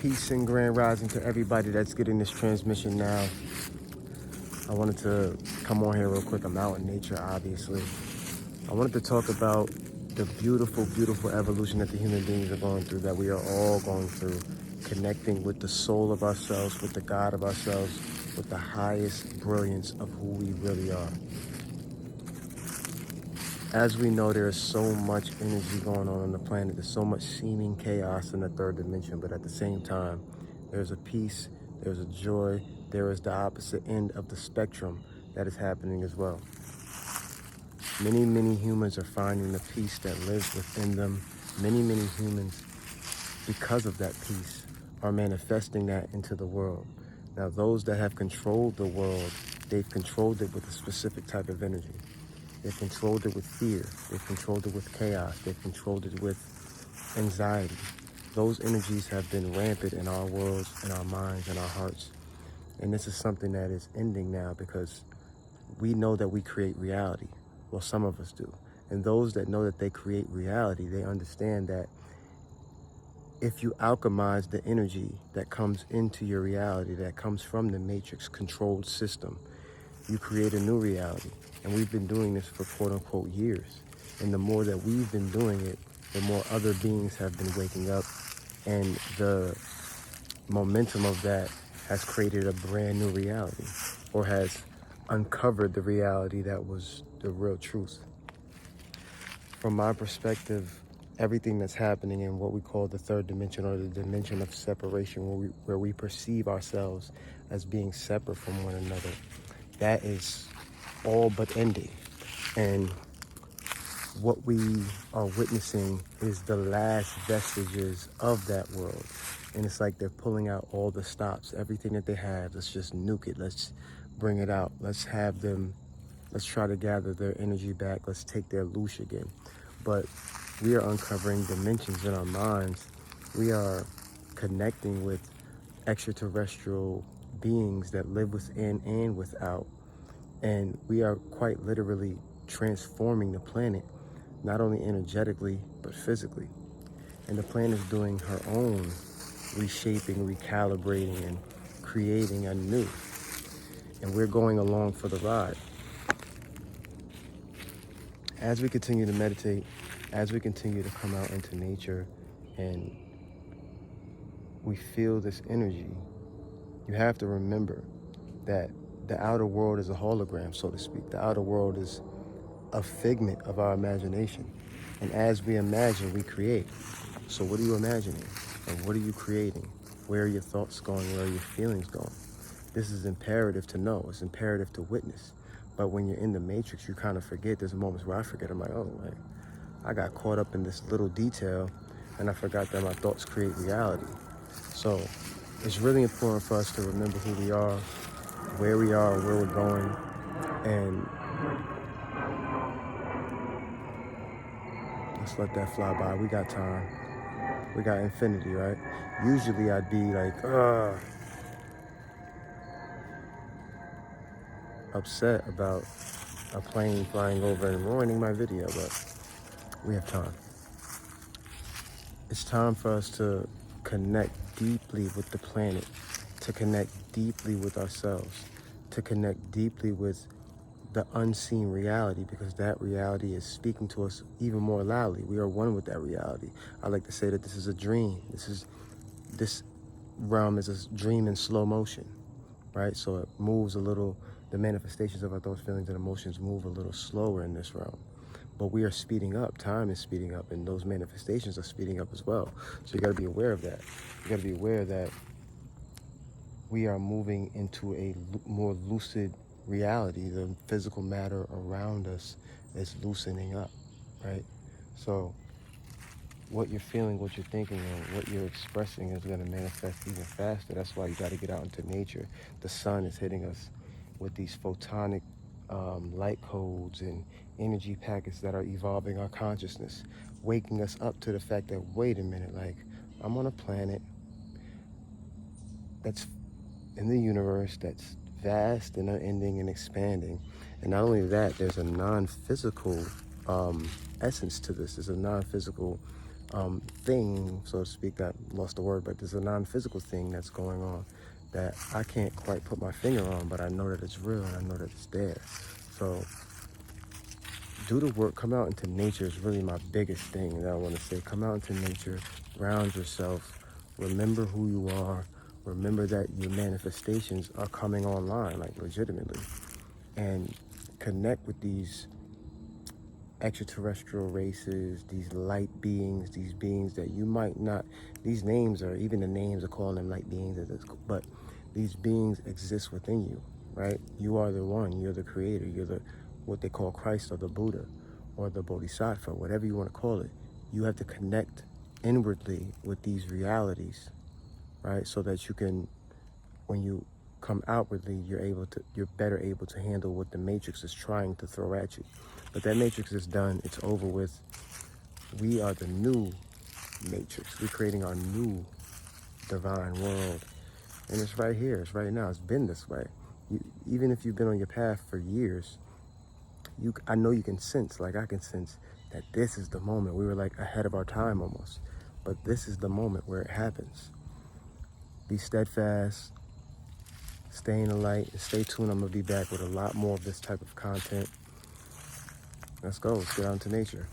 Peace and grand rising to everybody that's getting this transmission now. I wanted to come on here real quick. I'm out in nature, obviously. I wanted to talk about the beautiful, beautiful evolution that the human beings are going through, that we are all going through, connecting with the soul of ourselves, with the God of ourselves, with the highest brilliance of who we really are. As we know, there is so much energy going on the planet. There's so much seeming chaos in the third dimension, but at the same time, there's a peace, there's a joy, there is the opposite end of the spectrum that is happening as well. Many, many humans are finding the peace that lives within them. Many, many humans, because of that peace, are manifesting that into the world. Now, those that have controlled the world, they've controlled it with a specific type of energy. They've controlled it with fear. They've controlled it with chaos. They've controlled it with anxiety. Those energies have been rampant in our worlds, in our minds, in our hearts. And this is something that is ending now because we know that we create reality. Well, some of us do. And those that know that they create reality, they understand that if you alchemize the energy that comes into your reality, that comes from the matrix controlled system, you create a new reality. And we've been doing this for quote unquote years. And the more that we've been doing it, the more other beings have been waking up. And the momentum of that has created a brand new reality, or has uncovered the reality that was the real truth. From my perspective, everything that's happening in what we call the third dimension, or the dimension of separation, where we perceive ourselves as being separate from one another, that is all but ending. And what we are witnessing is the last vestiges of that world. And it's like they're pulling out all the stops, everything that they have. Let's just nuke it. Let's bring it out. Let's have them, let's try to gather their energy back. Let's take their loosh again. But we are uncovering dimensions in our minds. We are connecting with extraterrestrial beings that live within and without. And we are quite literally transforming the planet, not only energetically, but physically. And the planet is doing her own reshaping, recalibrating, and creating anew. And we're going along for the ride. As we continue to meditate, as we continue to come out into nature and we feel this energy, you have to remember that the outer world is a hologram, so to speak. The outer world is a figment of our imagination. And as we imagine, we create. So what are you imagining? And what are you creating? Where are your thoughts going? Where are your feelings going? This is imperative to know. It's imperative to witness. But when you're in the matrix, you kind of forget. There's moments where I forget. I'm like, oh, like, I got caught up in this little detail and I forgot that my thoughts create reality. So it's really important for us to remember who we are, where we are, where we're going. And let's let that fly by. We got time. We got infinity, right? Usually I'd be like, upset about a plane flying over and ruining my video, but we have time. It's time for us to connect deeply with the planet, to connect deeply with ourselves, to connect deeply with the unseen reality, because that reality is speaking to us even more loudly. We are one with that reality. I like to say that this is a dream. This realm is a dream in slow motion, right? So it moves a little, the manifestations of our thoughts, feelings, and emotions move a little slower in this realm. But we are speeding up. Time is speeding up, and those manifestations are speeding up as well. So you got to be aware of that. You got to be aware that we are moving into a more lucid reality. The physical matter around us is loosening up, right? So what you're feeling, what you're thinking, and what you're expressing is going to manifest even faster. That's why you got to get out into nature. The sun is hitting us with these photonic light codes and energy packets that are evolving our consciousness, waking us up to the fact that, wait a minute, like, I'm on a planet that's in the universe that's vast and unending and expanding. And not only that, there's a non-physical essence to this. There's a non-physical thing, so to speak. I lost the word, but there's a non-physical thing that's going on that I can't quite put my finger on, but I know that it's real and I know that it's there. So do the work, come out into nature is really my biggest thing that I want to say. Come out into nature, ground yourself, remember who you are, remember that your manifestations are coming online, like legitimately, and connect with these extraterrestrial races, these light beings, these beings that you might not, these names are, even the names are calling them light beings, but these beings exist within you, right? You are the one, you're the creator, you're the, what they call Christ or the Buddha or the Bodhisattva, whatever you want to call it. You have to connect inwardly with these realities, right? So that you can, when you come outwardly, you're better able to handle what the matrix is trying to throw at you. But that matrix is done, it's over with. We are the new matrix. We're creating our new divine world. And it's right here, it's right now, it's been this way. Even if you've been on your path for years, I know you can sense, like I can sense, that this is the moment. We were like ahead of our time almost. But this is the moment where it happens. Be steadfast, stay in the light, and stay tuned. I'm going to be back with a lot more of this type of content. Let's go. Let's get out into nature.